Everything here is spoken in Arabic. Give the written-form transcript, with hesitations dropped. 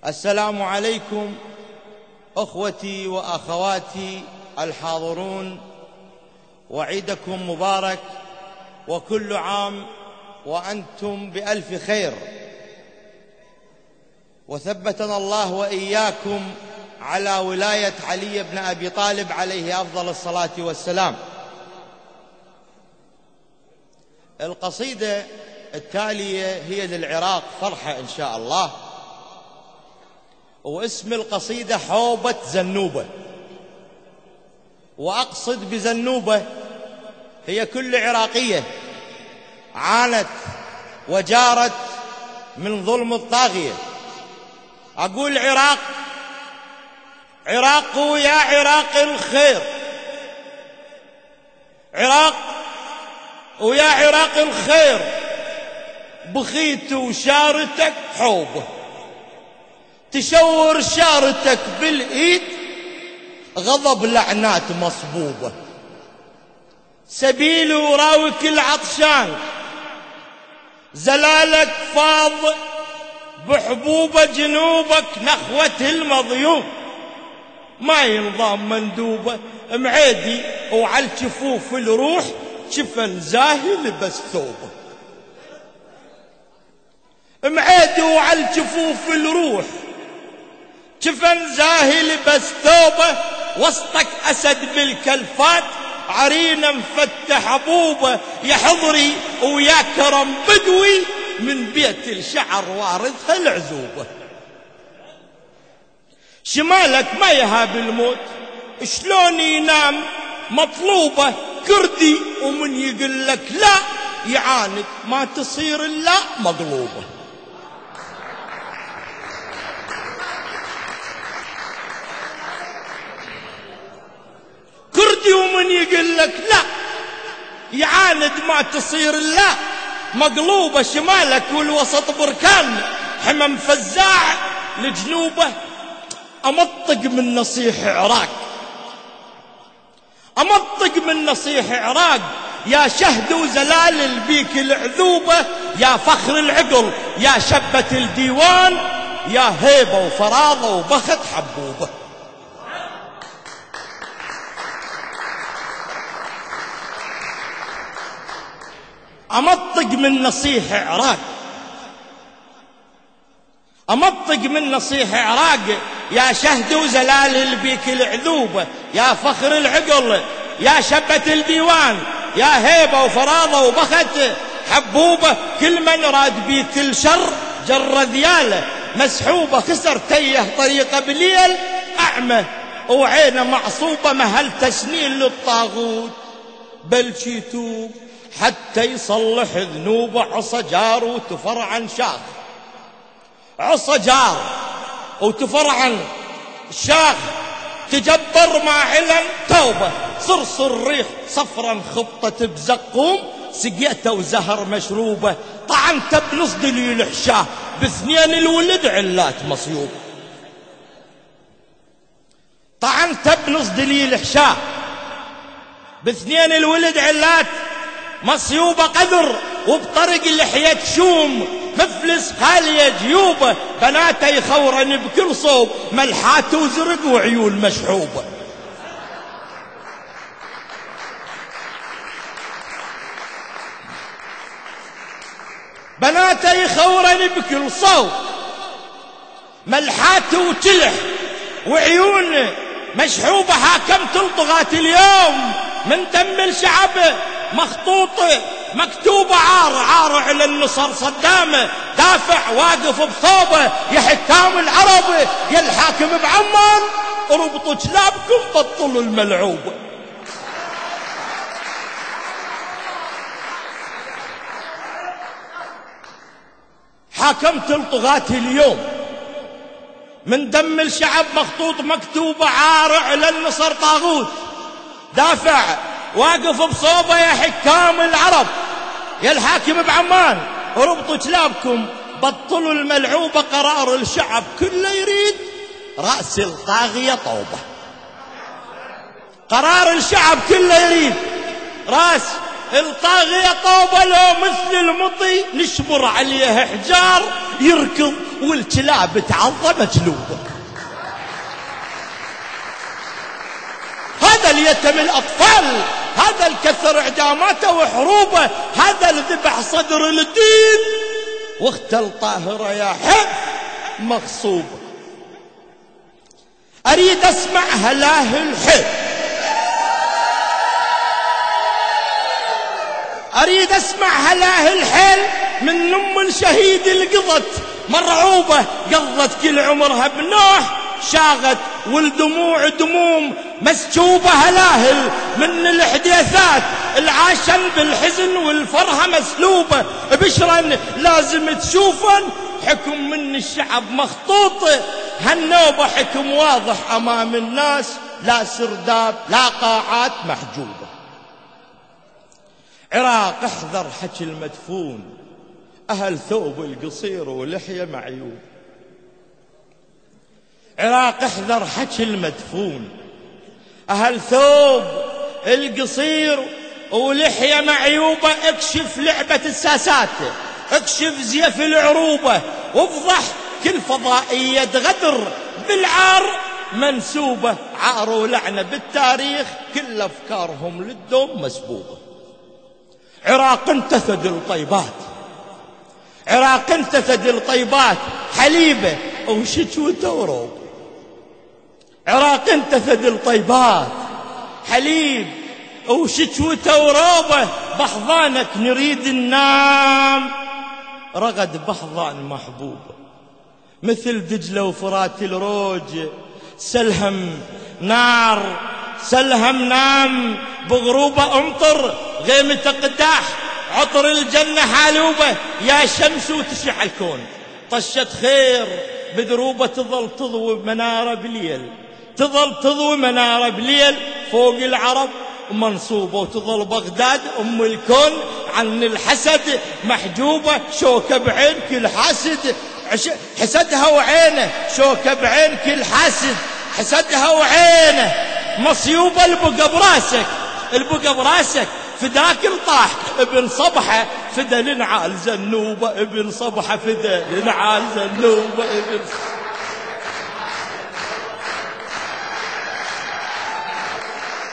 السلام عليكم أخوتي وأخواتي الحاضرون، وعيدكم مبارك، وكل عام وأنتم بألف خير، وثبتنا الله وإياكم على ولاية علي بن أبي طالب عليه أفضل الصلاة والسلام. القصيدة التالية هي للعراق فرحة إن شاء الله، واسم القصيدة حوبة زنوبة. وأقصد بزنوبة هي كل عراقية عانت وجارت من ظلم الطاغية. أقول عراق، عراق ويا عراق الخير، عراق ويا عراق الخير، بخيت وشارتك حوبة، تشور شارتك بالإيد، غضب لعنات مصبوبة، سبيل وراوك العطشان، زلالك فاض بحبوبة، جنوبك نخوة المضيوم، ما ينضام مندوبة، معيدي وعلى الجفوف الروح، جفن زاهي لبس ثوبه، معيدي وعلى الجفوف الروح، جفن زاهي لبس ثوبه، وسطك أسد بالكلفات، عرينا مفتح بوبه، يا حضري ويا كرم بدوي، من بيت الشعر وارثها العزوبة. شمالك ما يهاب الموت، شلون ينام مطلوبة، كردي ومن يقول لك لا يعاند، ما تصير اللا مقلوبة. كردي ومن يقول لك لا يعاند، ما تصير اللا مقلوبة. شمالك والوسط بركان، حمم فزاع لجنوبه، أمطق من نصيح عراق، أمطق من نصيح عراق، يا شهد وزلال البيك العذوبة، يا فخر العقل، يا شبة الديوان، يا هيبة وفراضة وبخت حبوبة. أمطق من نصيح عراق، أمطق من نصيح عراق، يا شهد وزلال البيك العذوبة، يا فخر العقل، يا شبة الديوان، يا هيبة وفراضة وبخت حبوبة. كل من راد بيك الشر جر ذياله، مسحوبة خسر تيه طريقه بليل، أعمى وعينه معصوبة، مهل تسنين للطاغوت بل يتوب حتى يصلح ذنوبه. عصا جار وتفرعن شاخ، عصا جار وتفرعن شاخ، تجبر ما علن توبة، صرصر ريح صفرا خبطت بزقوم، سقيته وزهر مشروبة، طعنت بنص دليل حشاه، باثنين الولد علات مصيوب، طعنت بنص دليل حشاه، باثنين الولد علات مصيوبة. قذر وبطرق لحية شوم، مفلس خالية جيوبه، بناته يخورن بكل صوب، ملحات وزرق وعيون مشحوبة. بناته يخورن بكل صوب، ملحات وتلح وعيون مشحوبة. حاكمت الطغاة اليوم من دم الشعب مخطوطة مكتوبة، عار عار على النصر صدامه، دافع واقف بصوبه، يا حكام العرب يا الحاكم بعمان، اربطوا جلابكم بطلوا الملعوبة. حاكمت الطغاة اليوم من دم الشعب مخطوط مكتوبة، عار على النصر طاغوت، دافع واقف بصوبه، يا حكام العرب يا الحاكم بعمان، وربطوا كلابكم بطلوا الملعوبة. قرار الشعب كله يريد رأس الطاغية طوبة، قرار الشعب كله يريد رأس الطاغية طوبة لو مثل المطي نشبر عليها حجار يركض والكلاب تعضى مجلوبة. هذا اليتم الأطفال، هذا الكثر إعداماته وحروبه، هذا الذبح صدر الدين، واخت الطاهرة يا حب مغصوبة. أريد أسمع هلاه الحب، أريد أسمع هلاه الحيل من أم الشهيد القضت مرعوبة، قضت كل عمرها بنوح شاغت والدموع دموم مسكوبة. هلاهل من الحديثات العاشن بالحزن والفرحة مسلوبة، بشرا لازم تشوفن حكم من الشعب مخطوط. هالنوبة حكم واضح أمام الناس، لا سرداب لا قاعات محجوبة. عراق احذر حكي المدفون، أهل ثوب القصير ولحية معيوب. عراق احذر حكي المدفون، أهل ثوب القصير ولحية معيوبة. اكشف لعبة الساسات، اكشف زيف العروبة، وافضح كل فضائية غدر بالعار منسوبة. عار ولعنة بالتاريخ كل أفكارهم للدوم مسبوبة. عراق انتثد الطيبات، عراق انتثد الطيبات حليبة وشتوته وروب. عراق انتثد الطيبات حليب وشتوته وروبه. بحضانك نريد النام، رغد بحضان محبوبة. مثل دجلة وفرات الروج سلهم نار، سلهم نام بغروبة امطر غيمة قداح. عطر الجنة حالوبة يا شمس وتشع الكون. طشت خير بدروبة تظل تضوي منارة بليل، تظل تضوي منارة بليل فوق العرب منصوبة. وتظل بغداد أم الكون عن الحسد محجوبة. شوكة بعين كل حاسد حسدها وعينه، شوكة بعين كل حاسد حسدها وعينه. مصيوبة البقى براسك، البقى براسك فداك الطاح ابن صبحة فدا لنعال زنوبة، ابن صبحة فدا لنعال زنوبة ابن